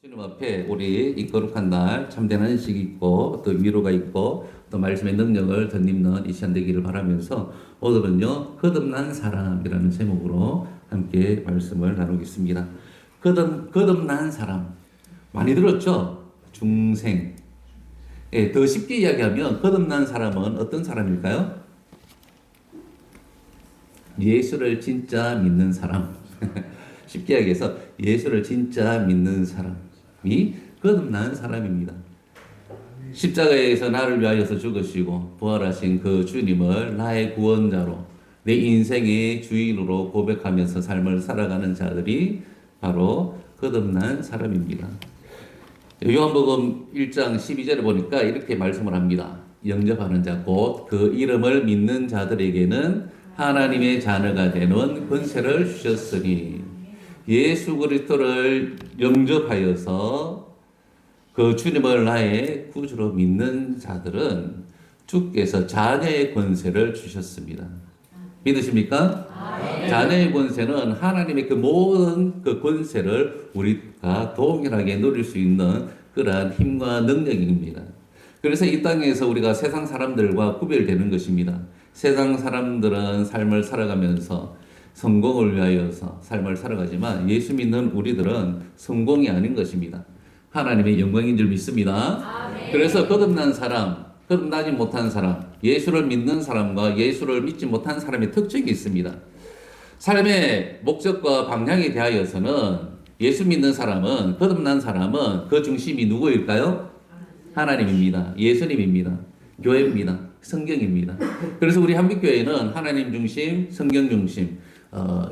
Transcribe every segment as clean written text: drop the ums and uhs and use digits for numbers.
주님 앞에 우리 이 거룩한 날 참된 안식이 있고 또 위로가 있고 또 말씀의 능력을 덧입는 이 시간 되기를 바라면서 오늘은요 거듭난 사람이라는 제목으로 함께 말씀을 나누겠습니다. 거듭난 사람 많이 들었죠? 중생. 예, 더 쉽게 이야기하면 거듭난 사람은 어떤 사람일까요? 예수를 진짜 믿는 사람. 쉽게 이야기해서 예수를 진짜 믿는 사람이 거듭난 사람입니다. 십자가에서 나를 위하여서 죽으시고 부활하신 그 주님을 나의 구원자로 내 인생의 주인으로 고백하면서 삶을 살아가는 자들이 바로 거듭난 사람입니다. 요한복음 1장 12절에 보니까 이렇게 말씀을 합니다. 영접하는 자 곧 그 이름을 믿는 자들에게는 하나님의 자녀가 되는 권세를 주셨으니 예수 그리스도를 영접하여서 그 주님을 나의 구주로 믿는 자들은 주께서 자녀의 권세를 주셨습니다. 믿으십니까? 자녀의 권세는 하나님의 그 모든 그 권세를 우리가 동일하게 누릴 수 있는 그러한 힘과 능력입니다. 그래서 이 땅에서 우리가 세상 사람들과 구별되는 것입니다. 세상 사람들은 삶을 살아가면서 성공을 위하여서 삶을 살아가지만 예수 믿는 우리들은 성공이 아닌 것입니다. 하나님의 영광인 줄 믿습니다. 아멘. 그래서 거듭난 사람, 거듭나지 못한 사람, 예수를 믿는 사람과 예수를 믿지 못한 사람의 특징이 있습니다. 삶의 목적과 방향에 대하여서는 예수 믿는 사람은, 거듭난 사람은 그 중심이 누구일까요? 하나님입니다. 예수님입니다. 교회입니다. 성경입니다. 그래서 우리 한빛교회는 하나님 중심, 성경 중심,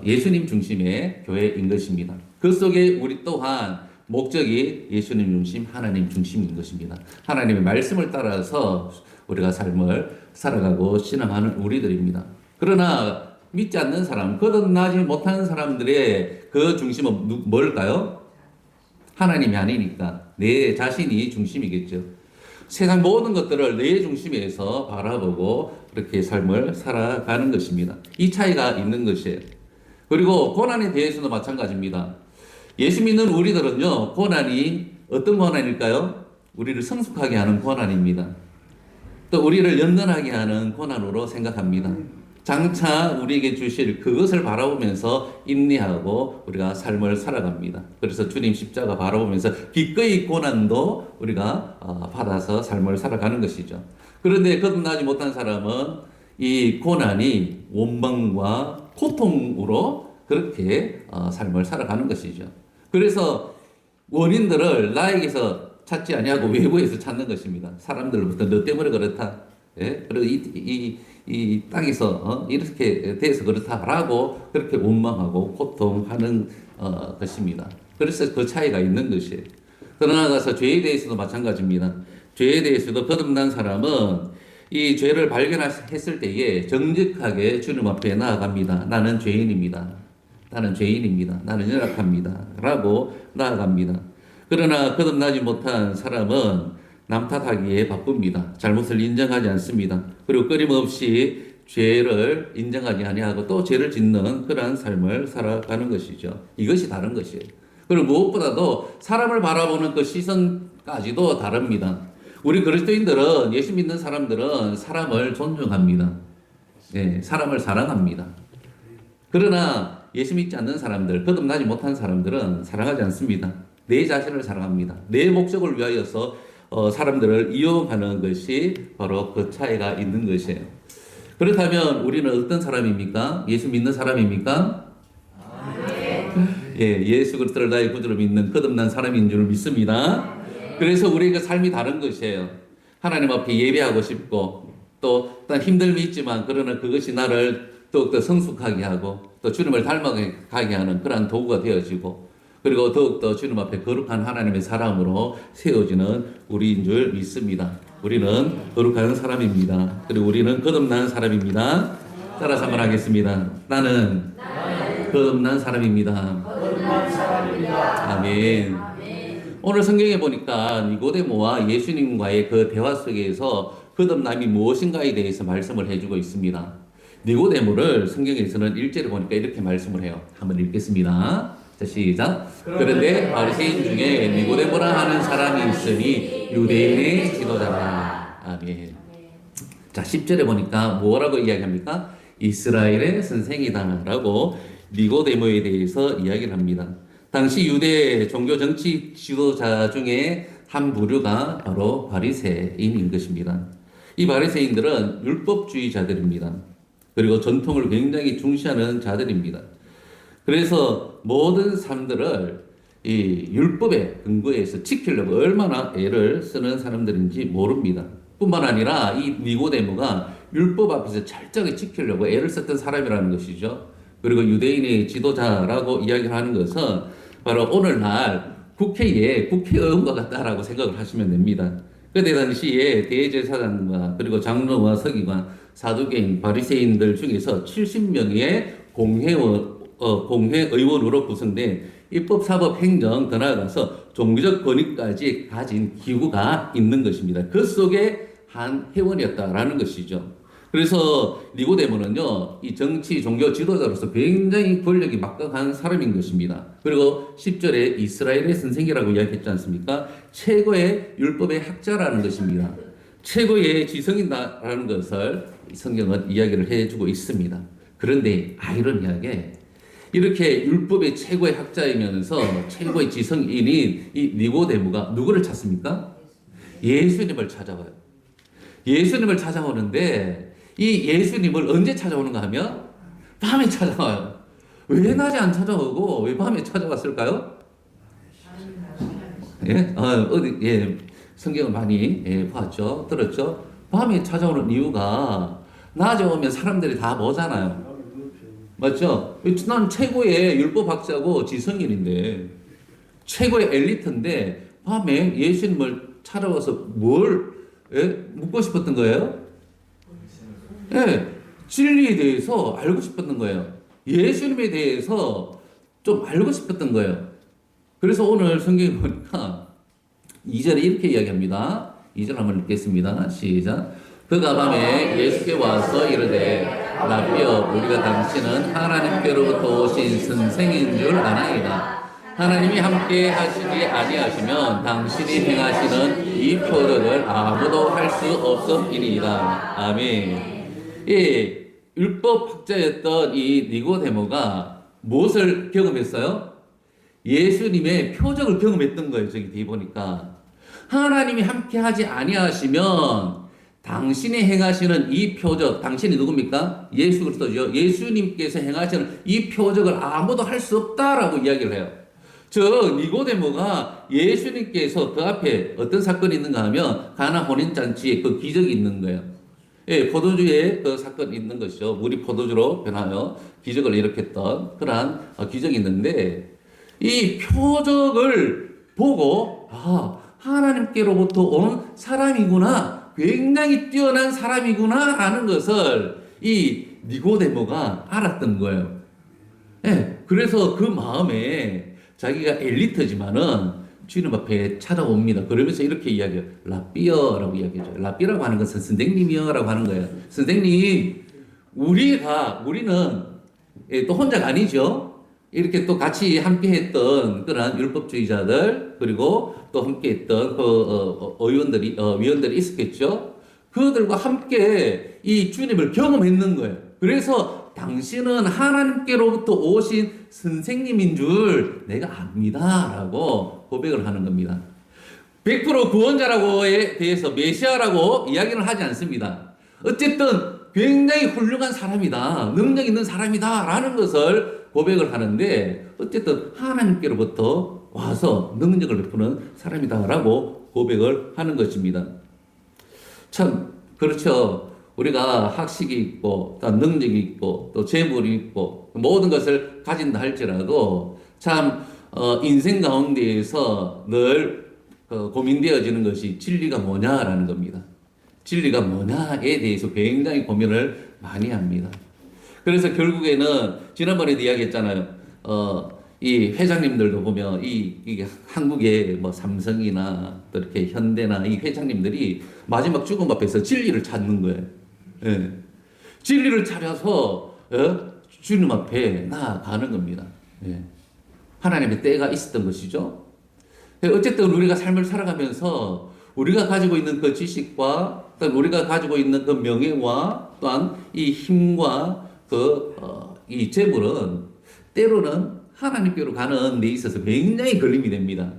예수님 중심의 교회인 것입니다. 그 속에 우리 또한 목적이 예수님 중심, 하나님 중심인 것입니다. 하나님의 말씀을 따라서 우리가 삶을 살아가고 신앙하는 우리들입니다. 그러나 믿지 않는 사람, 거듭나지 못한 사람들의 그 중심은 뭘까요? 하나님이 아니니까 내 자신이 중심이겠죠. 세상 모든 것들을 내 중심에서 바라보고 그렇게 삶을 살아가는 것입니다. 이 차이가 있는 것이에요. 그리고 고난에 대해서도 마찬가지입니다. 예수 믿는 우리들은요, 고난이 어떤 고난일까요? 우리를 성숙하게 하는 고난입니다. 또 우리를 연단하게 하는 고난으로 생각합니다. 장차 우리에게 주실 그것을 바라보면서 인내하고 우리가 삶을 살아갑니다. 그래서 주님 십자가 바라보면서 기꺼이 고난도 우리가 받아서 삶을 살아가는 것이죠. 그런데 거듭나지 못한 사람은 이 고난이 원망과 고통으로 그렇게 삶을 살아가는 것이죠. 그래서 원인들을 나에게서 찾지 아니하고 외부에서 찾는 것입니다. 사람들부터 너 때문에 그렇다. 예? 그리고 이 땅에서 이렇게 돼서 그렇다라고 그렇게 원망하고 고통하는 것입니다. 그래서 그 차이가 있는 것이에요. 그러나 가서 죄에 대해서도 마찬가지입니다. 죄에 대해서도 거듭난 사람은 이 죄를 발견했을 때에 정직하게 주님 앞에 나아갑니다. 나는 죄인입니다. 나는 죄인입니다. 나는 연약합니다. 라고 나아갑니다. 그러나 거듭나지 못한 사람은 남 탓하기에 바쁩니다. 잘못을 인정하지 않습니다. 그리고 끊임없이 죄를 인정하지 아니하고 또 죄를 짓는 그러한 삶을 살아가는 것이죠. 이것이 다른 것이에요. 그리고 무엇보다도 사람을 바라보는 그 시선까지도 다릅니다. 우리 그리스도인들은, 예수 믿는 사람들은 사람을 존중합니다. 네, 사람을 사랑합니다. 그러나 예수 믿지 않는 사람들, 거듭나지 못한 사람들은 사랑하지 않습니다. 내 자신을 사랑합니다. 내 목적을 위하여서 사람들을 이용하는 것이 바로 그 차이가 있는 것이에요. 그렇다면 우리는 어떤 사람입니까? 예수 믿는 사람입니까? 예, 예수 그리스도를 나의 구주로 믿는 거듭난 사람인 줄 믿습니다. 그래서 우리가 삶이 다른 것이에요. 하나님 앞에 예배하고 싶고 또 힘듦이 있지만 그러나 그것이 나를 더욱더 성숙하게 하고 또 주님을 닮아가게 하는 그러한 도구가 되어지고 그리고 더욱더 주님 앞에 거룩한 하나님의 사람으로 세워지는 우리인 줄 믿습니다. 우리는 거룩한 사람입니다. 그리고 우리는 거듭난 사람입니다. 따라서 한번 하겠습니다. 나는 거듭난 사람입니다. 아멘. 오늘 성경에 보니까 니고데모와 예수님과의 그 대화 속에서 거듭남이 무엇인가에 대해서 말씀을 해주고 있습니다. 니고데모를 성경에서는 1절에 보니까 이렇게 말씀을 해요. 한번 읽겠습니다. 자, 시작. 그런데 바리새인 중에 니고데모라 하는 사람이 있으니 유대인의 지도자라. 아멘. 자, 10절에 보니까 뭐라고 이야기합니까? 이스라엘의 선생이다라고 니고데모에 대해서 이야기를 합니다. 당시 유대 종교 정치 지도자 중에 한 부류가 바로 바리새인인 것입니다. 이 바리새인들은 율법주의자들입니다. 그리고 전통을 굉장히 중시하는 자들입니다. 그래서 모든 사람들을 이 율법에 근거해서 지키려고 얼마나 애를 쓰는 사람들인지 모릅니다. 뿐만 아니라 이 니고데모가 율법 앞에서 철저하게 지키려고 애를 썼던 사람이라는 것이죠. 그리고 유대인의 지도자라고 이야기를 하는 것은 바로 오늘날 국회에 국회의원과 같다라고 생각을 하시면 됩니다. 그때 당시에 대제사장과 그리고 장로와 서기관, 사두개인, 바리새인들 중에서 70명의 공회의원으로 구성된 입법, 사법, 행정, 더 나아가서 종교적 권위까지 가진 기구가 있는 것입니다. 그 속에 한 회원이었다라는 것이죠. 그래서 니고데모는요, 이 정치, 종교 지도자로서 굉장히 권력이 막강한 사람인 것입니다. 그리고 10절에 이스라엘의 선생이라고 이야기했지 않습니까? 최고의 율법의 학자라는 것입니다. 최고의 지성이다라는 것을 성경은 이야기를 해주고 있습니다. 그런데 아이러니하게 이렇게 율법의 최고의 학자이면서 최고의 지성인인 이 니고데모가 누구를 찾습니까? 예수님을 찾아와요. 예수님을 찾아오는데 이 예수님을 언제 찾아오는가 하면 밤에 찾아와요. 왜 낮에 안 찾아오고 왜 밤에 찾아왔을까요? 예? 예, 성경을 많이 봤죠. 들었죠? 밤에 찾아오는 이유가 낮에 오면 사람들이 다 뭐잖아요. 맞죠? 난 최고의 율법학자고 지성인인데 최고의 엘리트인데 밤에 예수님을 찾아와서 뭘 묻고 싶었던 거예요? 예, 진리에 대해서 알고 싶었던 거예요. 예수님에 대해서 좀 알고 싶었던 거예요. 그래서 오늘 성경에 보니까 2절에 이렇게 이야기합니다. 2절 한번 읽겠습니다. 시작. 그가 밤에 예수께 와서 이르되 라비여 우리가 당신은 하나님께로부터 오신 선생인 줄 아나이다. 하나님이 함께 하시지 아니하시면 당신이 행하시는 이 표적을 아무도 할 수 없음이니이다. 아멘. 이 율법학자였던 이 니고데모가 무엇을 경험했어요? 예수님의 표적을 경험했던 거예요. 저기 뒤에 보니까 하나님이 함께 하지 아니하시면 당신이 행하시는 이 표적, 당신이 누굽니까? 예수 그리스도죠. 예수님께서 행하시는 이 표적을 아무도 할 수 없다라고 이야기를 해요. 즉 니고데모가 예수님께서 그 앞에 어떤 사건이 있는가 하면 가나 혼인잔치에 그 기적이 있는 거예요. 예, 포도주에 그 사건이 있는 것이죠. 물이 포도주로 변하여 기적을 일으켰던 그러한 기적이 있는데 이 표적을 보고 하나님께로부터 온 사람이구나, 굉장히 뛰어난 사람이구나 라는 것을 이 니고데모가 알았던 거예요. 예, 그래서 그 마음에 자기가 엘리트지만은 주님 앞에 찾아옵니다. 그러면서 이렇게 이야기해요. 라비어라고 이야기해줘요. 라비라고 하는 것은 선생님이여라고 하는 거예요. 선생님, 우리는 또 혼자가 아니죠. 이렇게 또 같이 함께 했던 그런 율법주의자들, 그리고 또 함께 했던 위원들이 있었겠죠. 그들과 함께 이 주님을 경험했는 거예요. 그래서 당신은 하나님께로부터 오신 선생님인 줄 내가 압니다. 라고 고백을 하는 겁니다. 100% 구원자라고에 대해서 메시아라고 이야기를 하지 않습니다. 어쨌든 굉장히 훌륭한 사람이다. 능력 있는 사람이다. 라는 것을 고백을 하는데 어쨌든 하나님께로부터 와서 능력을 베푸는 사람이다. 라고 고백을 하는 것입니다. 참 그렇죠. 우리가 학식이 있고 또 능력이 있고 또 재물이 있고 모든 것을 가진다 할지라도 참 인생 가운데에서 늘 고민되어지는 것이 진리가 뭐냐라는 겁니다. 진리가 뭐냐에 대해서 굉장히 고민을 많이 합니다. 그래서 결국에는 지난번에도 이야기했잖아요. 이 회장님들도 보면 이게 한국의 뭐 삼성이나 또 이렇게 현대나 이 회장님들이 마지막 죽음 앞에서 진리를 찾는 거예요. 예. 진리를 찾아서 주님 앞에 나아가는 겁니다. 예. 하나님의 때가 있었던 것이죠. 어쨌든 우리가 삶을 살아가면서 우리가 가지고 있는 그 지식과 또한 우리가 가지고 있는 그 명예와 또한 이 힘과 이 재물은 때로는 하나님께로 가는 데 있어서 굉장히 걸림이 됩니다.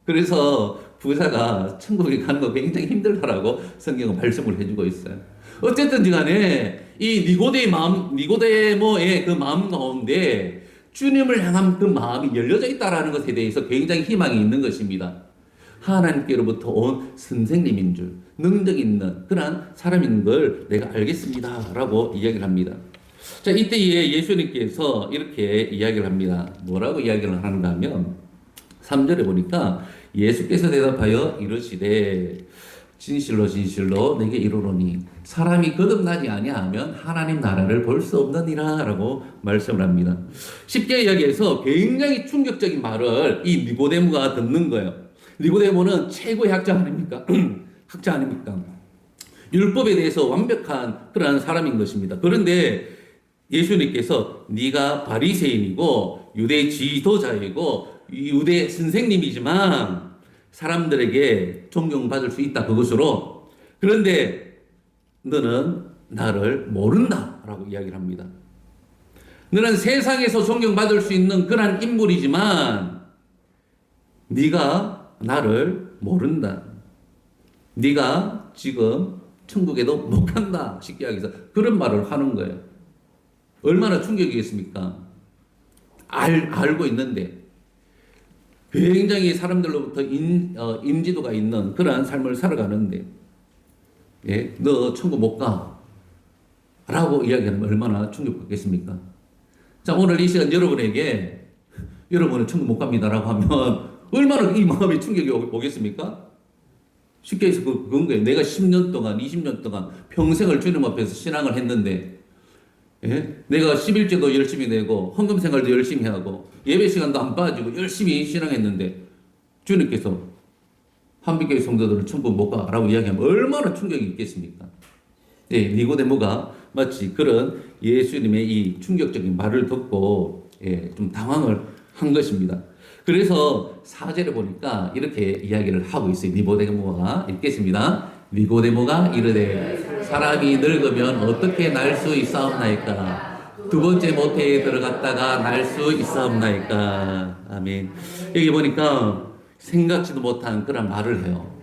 그래서 부자가 천국에 가는 거 굉장히 힘들다라고 성경은 말씀을 해주고 있어요. 어쨌든 간에 이 니고데모의 그 마음 가운데 주님을 향한 그 마음이 열려져 있다라는 것에 대해서 굉장히 희망이 있는 것입니다. 하나님께로부터 온 선생님인 줄, 능력 있는 그러한 사람인 걸 내가 알겠습니다. 라고 이야기를 합니다. 자, 이때에 예수님께서 이렇게 이야기를 합니다. 뭐라고 이야기를 하는가 하면 3절에 보니까 예수께서 대답하여 이르시되 진실로 진실로 내게 이르노니 사람이 거듭나지 아니하면 하나님 나라를 볼 수 없느니라 라고 말씀을 합니다. 쉽게 이야기해서 굉장히 충격적인 말을 이 니고데모가 듣는 거예요. 니고데모는 최고의 학자 아닙니까? 학자 아닙니까? 율법에 대해서 완벽한 그러한 사람인 것입니다. 그런데 예수님께서 네가 바리새인이고 유대 지도자이고 유대 선생님이지만 사람들에게 존경받을 수 있다 그것으로 그런데 너는 나를 모른다라고 이야기를 합니다. 너는 세상에서 존경받을 수 있는 그러한 인물이지만 네가 나를 모른다. 네가 지금 천국에도 못 간다. 쉽게 이야기해서 그런 말을 하는 거예요. 얼마나 충격이겠습니까? 알고 있는데 굉장히 사람들로부터 인지도가 있는 그러한 삶을 살아가는데 예? 너 천국 못 가. 라고 이야기하면 얼마나 충격받겠습니까? 자, 오늘 이 시간 여러분에게 여러분은 천국 못 갑니다. 라고 하면 얼마나 이 마음이 충격이 오겠습니까? 쉽게 해서 그건 거예요. 내가 10년 동안, 20년 동안 평생을 주님 앞에서 신앙을 했는데 예? 내가 11조도 열심히 내고 헌금 생활도 열심히 하고 예배 시간도 안 빠지고 열심히 신앙했는데 주님께서 한빛교회 성도들은 천국 못 가라고 이야기하면 얼마나 충격이 있겠습니까? 예, 니고데모가 마치 그런 예수님의 이 충격적인 말을 듣고 예, 좀 당황을 한 것입니다. 그래서 4절에 보니까 이렇게 이야기를 하고 있어요. 니고데모가 읽겠습니다. 니고데모가 이르되 사람이 늙으면 어떻게 날 수 있사옵나이까? 두 번째 모태에 들어갔다가 날 수 있사옵나이까? 아멘. 여기 보니까 생각지도 못한 그런 말을 해요.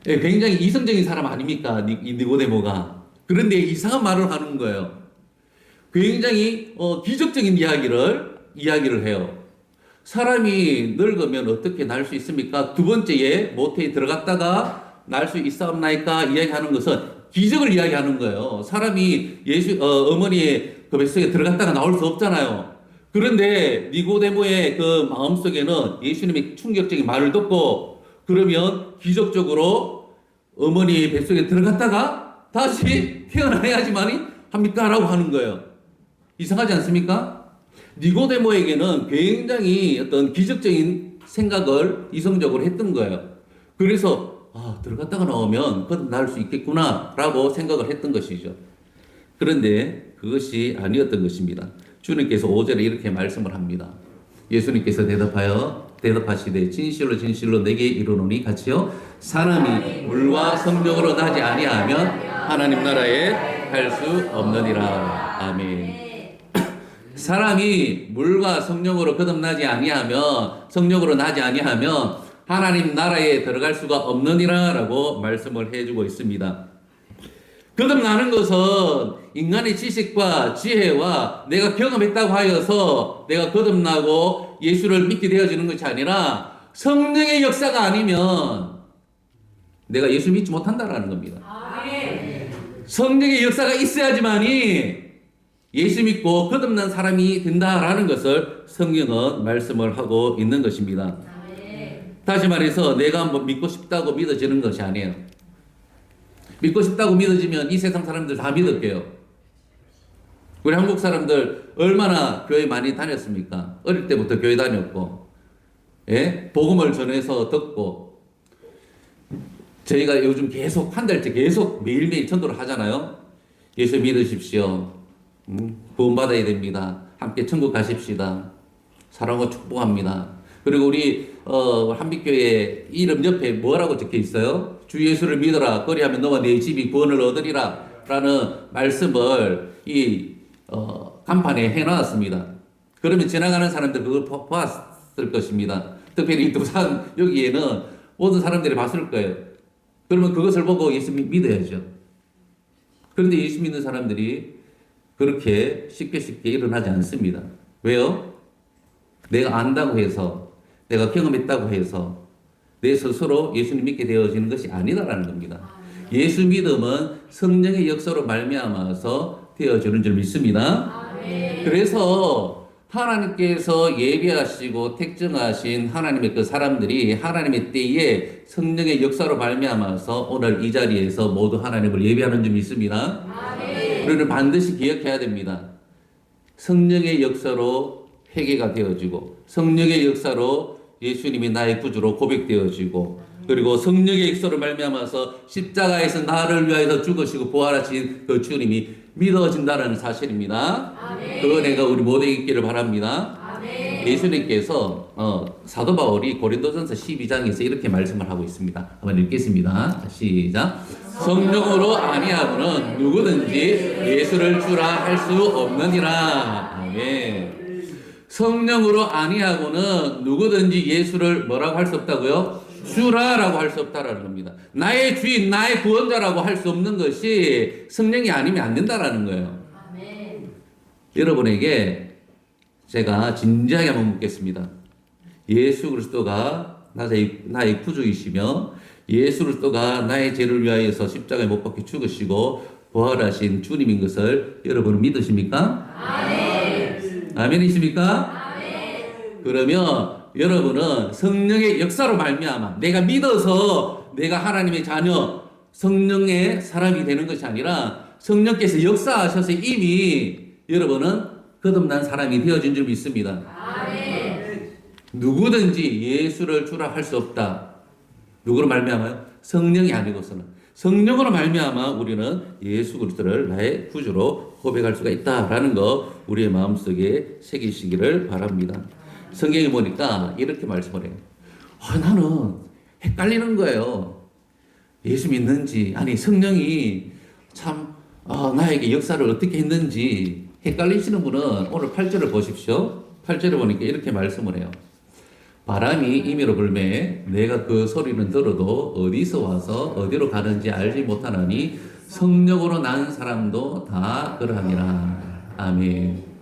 예, 굉장히 이성적인 사람 아닙니까? 이 니고데모가. 그런데 이상한 말을 하는 거예요. 굉장히 기적적인 이야기를 해요. 사람이 늙으면 어떻게 날 수 있습니까? 두 번째에 모태에 들어갔다가 날 수 있사옵나이까? 이야기하는 것은 기적을 이야기하는 거예요. 사람이 어머니의 그 뱃속에 들어갔다가 나올 수 없잖아요. 그런데 니고데모의 그 마음속에는 예수님의 충격적인 말을 듣고 그러면 기적적으로 어머니의 뱃속에 들어갔다가 다시 태어나야지만이 합니까? 라고 하는 거예요. 이상하지 않습니까? 니고데모에게는 굉장히 어떤 기적적인 생각을 이성적으로 했던 거예요. 그래서 들어갔다가 나오면 거듭날 수 있겠구나 라고 생각을 했던 것이죠. 그런데 그것이 아니었던 것입니다. 주님께서 5절에 이렇게 말씀을 합니다. 예수님께서 대답하시되 진실로 진실로 내게 이르노니 같이요 사람이 물과 성령으로 나지 아니하면 하나님 나라에 갈 수 없느니라. 아멘. 사람이 물과 성령으로 거듭나지 아니하면 성령으로 나지 아니하면 하나님 나라에 들어갈 수가 없느니라 라고 말씀을 해주고 있습니다. 거듭나는 것은 인간의 지식과 지혜와 내가 경험했다고 하여서 내가 거듭나고 예수를 믿게 되어지는 것이 아니라 성령의 역사가 아니면 내가 예수 믿지 못한다라는 겁니다. 성령의 역사가 있어야지만이 예수 믿고 거듭난 사람이 된다라는 것을 성경은 말씀을 하고 있는 것입니다. 다시 말해서 내가 뭐 믿고 싶다고 믿어지는 것이 아니에요. 믿고 싶다고 믿어지면 이 세상 사람들 다 믿을게요. 우리 한국 사람들 얼마나 교회 많이 다녔습니까? 어릴 때부터 교회 다녔고, 예? 복음을 전해서 듣고, 저희가 요즘 계속 한 달째 계속 매일매일 전도를 하잖아요. 예수 믿으십시오. 구원받아야 됩니다. 함께 천국 가십시다. 사랑하고 축복합니다. 그리고 우리 한빛교회 이름 옆에 뭐라고 적혀 있어요? 주 예수를 믿어라. 그리하면 너와 네 집이 구원을 얻으리라. 라는 말씀을 이 간판에 해놨습니다. 그러면 지나가는 사람들 그걸 보았을 것입니다. 특별히 이 두산 여기에는 모든 사람들이 봤을 거예요. 그러면 그것을 보고 예수 믿어야죠. 그런데 예수 믿는 사람들이 그렇게 쉽게 일어나지 않습니다. 왜요? 내가 안다고 해서, 내가 경험했다고 해서 내 스스로 예수님 믿게 되어지는 것이 아니다라는 겁니다. 예수 믿음은 성령의 역사로 말미암아서 되어지는 줄 믿습니다. 그래서 하나님께서 예비하시고 택정하신 하나님의 그 사람들이 하나님의 때에 성령의 역사로 말미암아서 오늘 이 자리에서 모두 하나님을 예배하는 줄 믿습니다. 우리는 반드시 기억해야 됩니다. 성령의 역사로 회개가 되어지고 성령의 역사로 예수님이 나의 구주로 고백되어지고 그리고 성령의 역사로 말미암아서 십자가에서 나를 위하여 죽으시고 부활하신 그 주님이 믿어진다는 사실입니다. 그 은혜가 우리 모두에게 있기를 바랍니다. 예수님께서 사도 바울이 고린도전서 12장에서 이렇게 말씀을 하고 있습니다. 한번 읽겠습니다. 시작. 성령으로 아니하고는 누구든지 예수를 주라 할 수 없느니라. 아멘. 성령으로 아니하고는 누구든지 예수를 뭐라고 할 수 없다고요? 주라라고 할 수 없다라는 겁니다. 나의 주인, 나의 구원자라고 할 수 없는 것이 성령이 아니면 안 된다라는 거예요. 아멘. 여러분에게 제가 진지하게 한번 묻겠습니다. 예수 그리스도가 나의 구주이시며 예수 그리스도가 나의 죄를 위하여서 십자가에 못 박혀 죽으시고 부활하신 주님인 것을 여러분은 믿으십니까? 아멘. 아멘이십니까? 아멘. 그러면 여러분은 성령의 역사로 말미암아 내가 믿어서 내가 하나님의 자녀 성령의 사람이 되는 것이 아니라 성령께서 역사하셔서 이미 여러분은 거듭난 사람이 되어진 줄 믿습니다. 아멘. 누구든지 예수를 주라 할 수 없다. 누구로 말미암아요? 성령이 아니고서는 성령으로 말미암아 우리는 예수 그리스도를 나의 구주로 고백할 수가 있다라는 거 우리의 마음속에 새기시기를 바랍니다. 성경에 보니까 이렇게 말씀을 해요. 나는 헷갈리는 거예요. 예수 믿는지 아니 성령이 참 나에게 역사를 어떻게 했는지 헷갈리시는 분은 오늘 8절을 보십시오. 8절에 보니까 이렇게 말씀을 해요. 바람이 임의로 불매 내가 그 소리는 들어도 어디서 와서 어디로 가는지 알지 못하나니 성령으로 난 사람도 다 그러하니라. 아멘.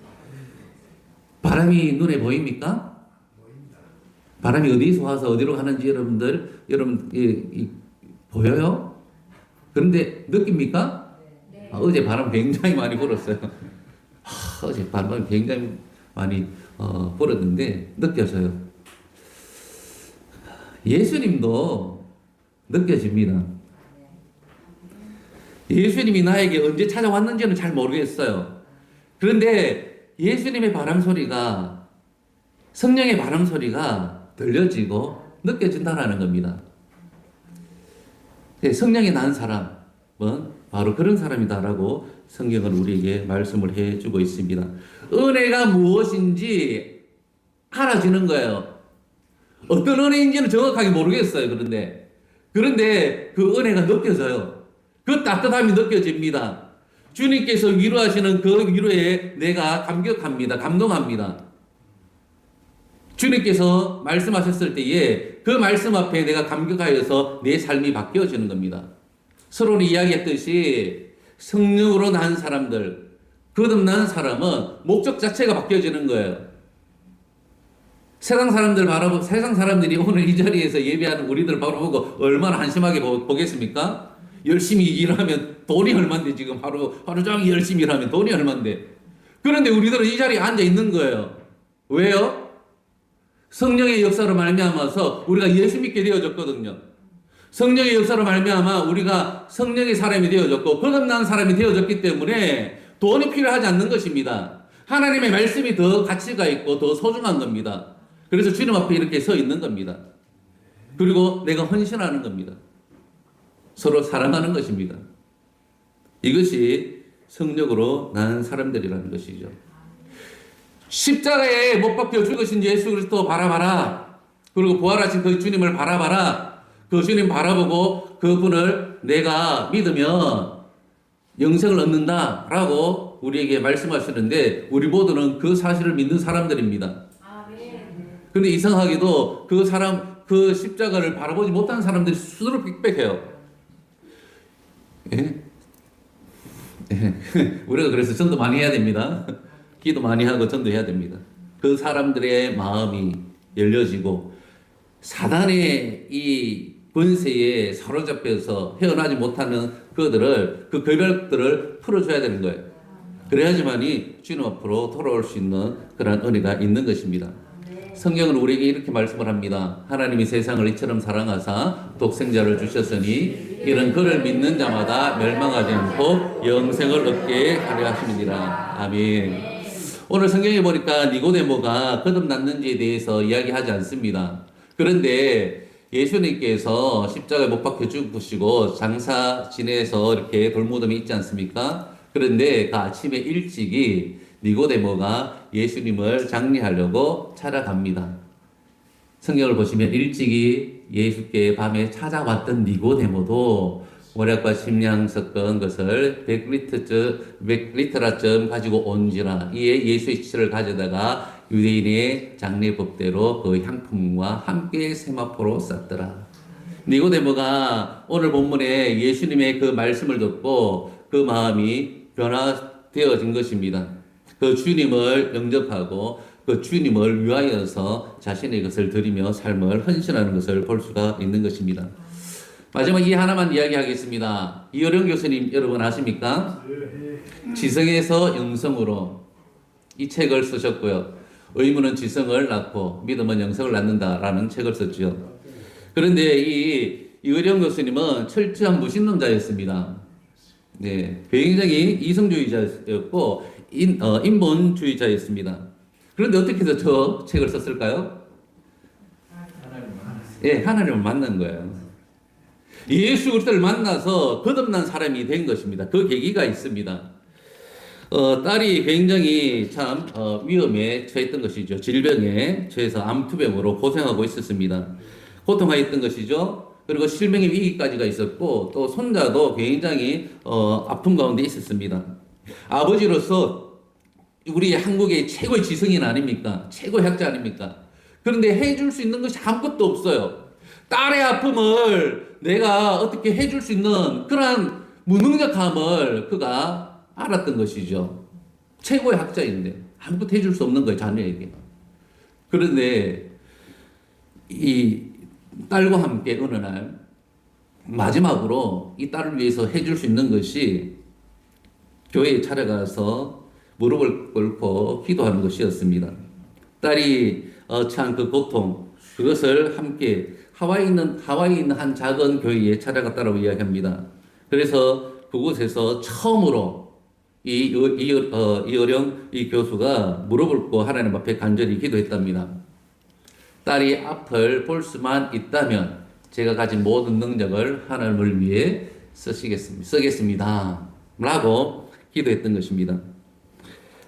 바람이 눈에 보입니까? 바람이 어디서 와서 어디로 가는지 여러분 보여요? 그런데 느낍니까? 어제 바람 굉장히 많이 불었어요. 어제 바람이 굉장히 많이 불었는데 느껴져요. 예수님도 느껴집니다. 예수님이 나에게 언제 찾아왔는지는 잘 모르겠어요. 그런데 예수님의 바람 소리가 성령의 바람 소리가 들려지고 느껴진다라는 겁니다. 성령이 난 사람은 바로 그런 사람이다라고 성경은 우리에게 말씀을 해주고 있습니다. 은혜가 무엇인지 알아지는 거예요. 어떤 은혜인지는 정확하게 모르겠어요. 그런데 그 은혜가 느껴져요. 그 따뜻함이 느껴집니다. 주님께서 위로하시는 그 위로에 내가 감격합니다. 감동합니다. 주님께서 말씀하셨을 때에 그 말씀 앞에 내가 감격하여서 내 삶이 바뀌어지는 겁니다. 서론이 이야기했듯이 성령으로 난 사람들, 거듭난 사람은 목적 자체가 바뀌어지는 거예요. 세상 사람들이 오늘 이 자리에서 예배하는 우리들 바라보고 얼마나 한심하게 보겠습니까? 열심히 일하면 돈이 얼만데 지금 하루 종일 열심히 일하면 돈이 얼만데. 그런데 우리들은 이 자리에 앉아 있는 거예요. 왜요? 성령의 역사로 말미암아서 우리가 예수 믿게 되어졌거든요. 성령의 역사로 말미암아 우리가 성령의 사람이 되어졌고 거듭난 사람이 되어졌기 때문에 돈이 필요하지 않는 것입니다. 하나님의 말씀이 더 가치가 있고 더 소중한 겁니다. 그래서 주님 앞에 이렇게 서 있는 겁니다. 그리고 내가 헌신하는 겁니다. 서로 사랑하는 것입니다. 이것이 성령으로 난 사람들이라는 것이죠. 십자가에 못 박혀 죽으신 예수 그리스도 바라봐라. 그리고 부활하신 그 주님을 바라봐라. 그 주님 바라보고 그분을 내가 믿으면 영생을 얻는다라고 우리에게 말씀하시는데 우리 모두는 그 사실을 믿는 사람들입니다. 근데 이상하게도 그 십자가를 바라보지 못하는 사람들이 수두룩 빽빽해요. 예? 예. 우리가 그래서 전도 많이 해야 됩니다. 기도 많이 하고 전도해야 됩니다. 그 사람들의 마음이 열려지고 사단의 이 권세에 사로잡혀서 헤어나지 못하는 그 결백들을 풀어줘야 되는 거예요. 그래야지만이 주님 앞으로 돌아올 수 있는 그런 은혜가 있는 것입니다. 성경은 우리에게 이렇게 말씀을 합니다. 하나님이 세상을 이처럼 사랑하사 독생자를 주셨으니 이는 그를 믿는 자마다 멸망하지 않고 영생을 얻게 하려 하심이니라. 아멘. 오늘 성경에 보니까 니고데모가 거듭났는지에 대해서 이야기하지 않습니다. 그런데 예수님께서 십자가에 못 박혀 죽으시고 장사 지내서 이렇게 돌무덤이 있지 않습니까? 그런데 그 아침에 일찍이 니고데모가 예수님을 장례하려고 찾아갑니다. 성경을 보시면 일찍이 예수께 밤에 찾아왔던 니고데모도 모략과 심령 섞은 것을 100리터라쯤 가지고 온지라 이에 예수의 시체를 가져다가 유대인의 장례법대로 그 향품과 함께 세마포로 쌌더라. 니고데모가 오늘 본문에 예수님의 그 말씀을 듣고 그 마음이 변화되어진 것입니다. 그 주님을 영접하고 그 주님을 위하여서 자신의 것을 드리며 삶을 헌신하는 것을 볼 수가 있는 것입니다. 마지막 이 하나만 이야기하겠습니다. 이어령 교수님 여러분 아십니까? 지성에서 영성으로 이 책을 쓰셨고요. 의문은 지성을 낳고 믿음은 영성을 낳는다라는 책을 썼죠. 그런데 이어령 교수님은 철저한 무신론자였습니다. 네, 굉장히 이성주의자였고 인본주의자였습니다. 그런데 어떻게 해서 저 책을 썼을까요? 예, 하나님을 만난 거예요. 예수 그리스도를 만나서 거듭난 사람이 된 것입니다. 그 계기가 있습니다. 딸이 굉장히 참 위험에 처했던 것이죠. 질병에 처해서 암투병으로 고생하고 있었습니다. 고통하였던 것이죠. 그리고 실명의 위기까지가 있었고 또 손자도 굉장히 아픔 가운데 있었습니다. 아버지로서 우리 한국의 최고의 지성인 아닙니까? 최고의 학자 아닙니까? 그런데 해줄 수 있는 것이 아무것도 없어요. 딸의 아픔을 내가 어떻게 해줄 수 있는 그러한 무능력함을 그가 알았던 것이죠. 최고의 학자인데 아무것도 해줄 수 없는 거예요, 자녀에게. 그런데 이 딸과 함께 어느 날 마지막으로 이 딸을 위해서 해줄 수 있는 것이 교회에 찾아가서 무릎을 꿇고 기도하는 것이었습니다. 딸이 처한 그 고통, 그것을 함께 하와이에 있는 한 작은 교회에 찾아갔다고 이야기합니다. 그래서 그곳에서 처음으로 이어령 교수가 무릎을 꿇고 하나님 앞에 간절히 기도했답니다. 딸이 앞을 볼 수만 있다면 제가 가진 모든 능력을 하나님을 위해 쓰겠습니다. 라고 기도했던 것입니다.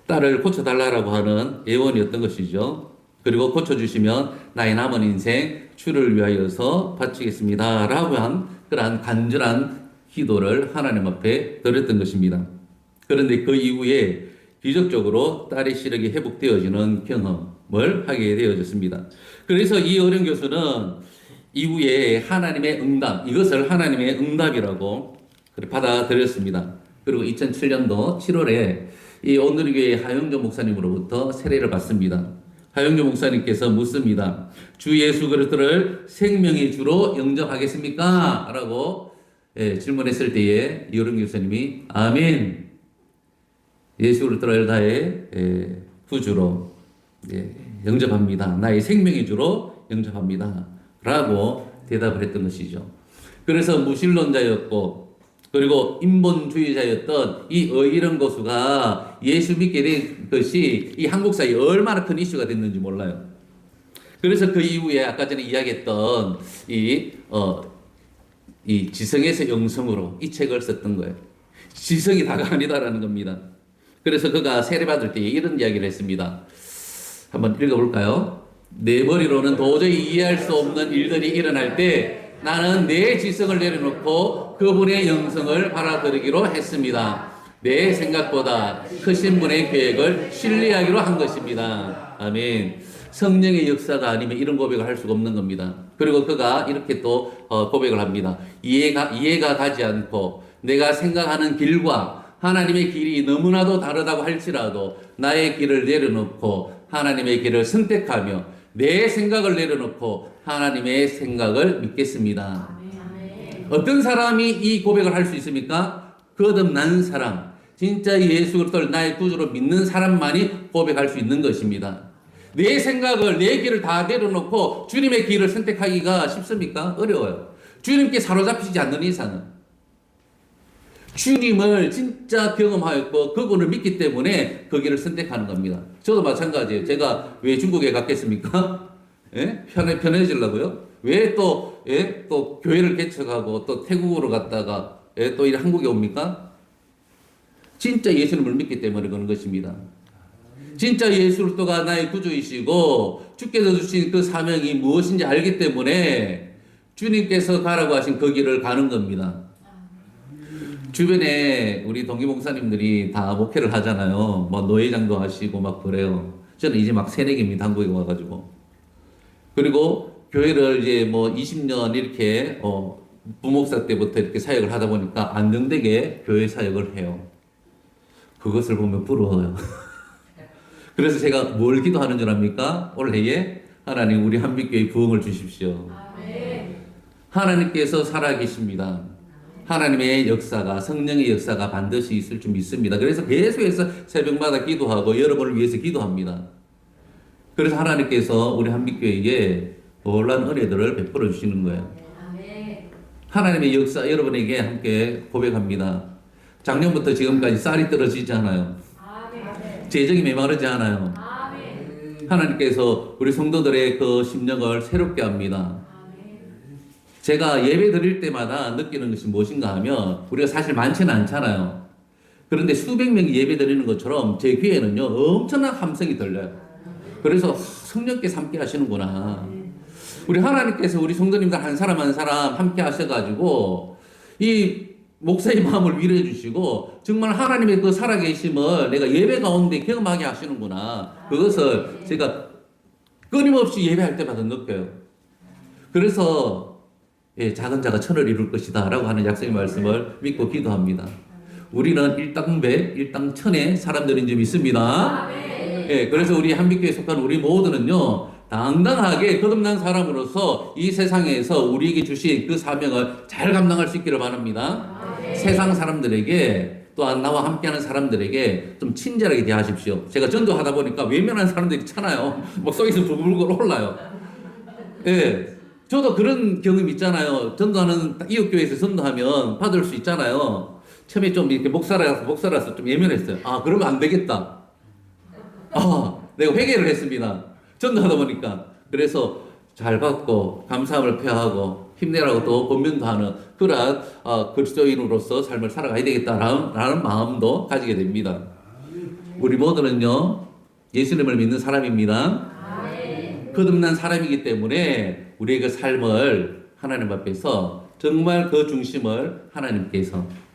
딸을 고쳐달라고 하는 예언이었던 것이죠. 그리고 고쳐주시면 나의 남은 인생 주를 위하여서 바치겠습니다. 라고 한 그러한 간절한 기도를 하나님 앞에 드렸던 것입니다. 그런데 그 이후에 기적적으로 딸의 시력이 회복되어지는 경험을 하게 되어졌습니다. 그래서 이 어령 교수는 이후에 하나님의 응답, 이것을 하나님의 응답이라고 받아들였습니다. 그리고 2007년도 7월에 이 오늘교회 하영조 목사님으로부터 세례를 받습니다. 하영조 목사님께서 묻습니다. 주 예수 그리스도를 생명의 주로 영접하겠습니까? 라고 질문했을 때에 이어령 교수님이 아멘. 예수 그리스도를 나의 구주로 영접합니다. 나의 생명의 주로 영접합니다. 라고 대답을 했던 것이죠. 그래서 무신론자였고 그리고 인본주의자였던 이 이어령 교수가 예수 믿게 된 것이 이 한국 사회에 얼마나 큰 이슈가 됐는지 몰라요. 그래서 그 이후에 아까 전에 이야기했던 이 지성에서 영성으로 이 책을 썼던 거예요. 지성이 다가 아니다라는 겁니다. 그래서 그가 세례받을 때 이런 이야기를 했습니다. 한번 읽어볼까요? 내 머리로는 도저히 이해할 수 없는 일들이 일어날 때 나는 내 지성을 내려놓고 그분의 영성을 받아들이기로 했습니다. 내 생각보다 크신 분의 계획을 신뢰하기로 한 것입니다. 아멘. 성령의 역사가 아니면 이런 고백을 할 수가 없는 겁니다. 그리고 그가 이렇게 또 고백을 합니다. 이해가 가지 않고 내가 생각하는 길과 하나님의 길이 너무나도 다르다고 할지라도 나의 길을 내려놓고 하나님의 길을 선택하며 내 생각을 내려놓고 하나님의 생각을 믿겠습니다. 어떤 사람이 이 고백을 할 수 있습니까? 거듭난 사람, 진짜 예수 그리스도를 나의 구주로 믿는 사람만이 고백할 수 있는 것입니다. 내 생각을, 내 길을 다 내려놓고 주님의 길을 선택하기가 쉽습니까? 어려워요. 주님께 사로잡히지 않는 이상은. 주님을 진짜 경험하였고 그분을 믿기 때문에 그 길을 선택하는 겁니다. 저도 마찬가지예요. 제가 왜 중국에 갔겠습니까? 예? 편해지려고요? 왜 또, 예? 또 교회를 개척하고 또 태국으로 갔다가 예? 또 한국에 옵니까? 진짜 예수님을 믿기 때문에 그런 것입니다. 진짜 예수 그리스도가 나의 구주이시고 주께서 주신 그 사명이 무엇인지 알기 때문에 주님께서 가라고 하신 그 길을 가는 겁니다. 주변에 우리 동기 목사님들이 다 목회를 하잖아요. 뭐 노회장도 하시고 막 그래요. 저는 이제 막 새내기입니다. 한국에 와가지고. 그리고 교회를 이제 뭐 20년 이렇게 부목사 때부터 이렇게 사역을 하다 보니까 안정되게 교회 사역을 해요. 그것을 보면 부러워요. 그래서 제가 뭘 기도하는 줄 압니까? 올해에 하나님 우리 한빛교회 부흥을 주십시오. 하나님께서 살아계십니다. 하나님의 역사가, 성령의 역사가 반드시 있을 줄 믿습니다. 그래서 계속해서 새벽마다 기도하고 여러분을 위해서 기도합니다. 그래서 하나님께서 우리 한빛교회에 놀라운 은혜들을 베풀어 주시는 거예요. 하나님의 역사 여러분에게 함께 고백합니다. 작년부터 지금까지 쌀이 떨어지지 않아요. 재정이 메마르지 않아요. 하나님께서 우리 성도들의 그 심령을 새롭게 합니다. 제가 예배 드릴 때마다 느끼는 것이 무엇인가 하면 우리가 사실 많지는 않잖아요. 그런데 수백 명이 예배 드리는 것처럼 제 귀에는요 엄청난 함성이 들려요. 그래서 성령께서 함께 하시는구나. 우리 하나님께서 우리 성도님들 한 사람 한 사람 함께 하셔가지고 이 목사의 마음을 위로해 주시고 정말 하나님의 그 살아계심을 내가 예배 가운데 경험하게 하시는구나. 그것을 제가 끊임없이 예배할 때마다 느껴요. 그래서 예, 작은 자가 천을 이룰 것이다 라고 하는 약속의 말씀을 믿고 기도합니다. 우리는 일당백, 일당천의 사람들인 줄 믿습니다. 예, 그래서 우리 한빛교회에 속한 우리 모두는요 당당하게 거듭난 사람으로서 이 세상에서 우리에게 주신 그 사명을 잘 감당할 수 있기를 바랍니다. 세상 사람들에게 또한 나와 함께하는 사람들에게 좀 친절하게 대하십시오. 제가 전도하다 보니까 외면하는 사람들이 있잖아요. 목속에서 부글부글 올라요. 예. 저도 그런 경험 있잖아요. 전도하는 이웃교회에서 전도하면 받을 수 있잖아요. 처음에 좀 이렇게 목사라서 좀 예민했어요. 아, 그러면 안 되겠다. 아, 내가 회개를 했습니다. 전도하다 보니까. 그래서 잘 받고 감사함을 표하고 힘내라고 또 권면도 하는 그러한 그리스도인으로서 삶을 살아가야 되겠다라는 마음도 가지게 됩니다. 우리 모두는요 예수님을 믿는 사람입니다. 거듭난 사람이기 때문에 우리의 그 삶을 하나님 앞에서 정말 그 중심을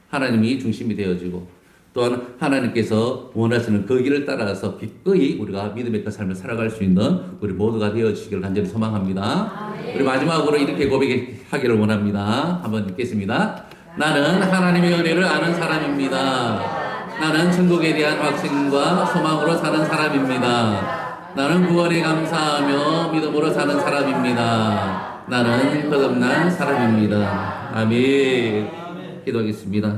하나님이 중심이 되어지고 또한 하나님께서 원하시는 그 길을 따라서 기꺼이 우리가 믿음의 그 삶을 살아갈 수 있는 우리 모두가 되어지기를 간절히 소망합니다. 우리 마지막으로 이렇게 고백하기를 원합니다. 한번 읽겠습니다. 나는 하나님의 은혜를 아는 사람입니다. 나는 천국에 대한 확신과 소망으로 사는 사람입니다. 나는 구원에 감사하며 믿음으로 사는 사람입니다. 나는 거듭난 사람입니다. 아멘. 기도하겠습니다.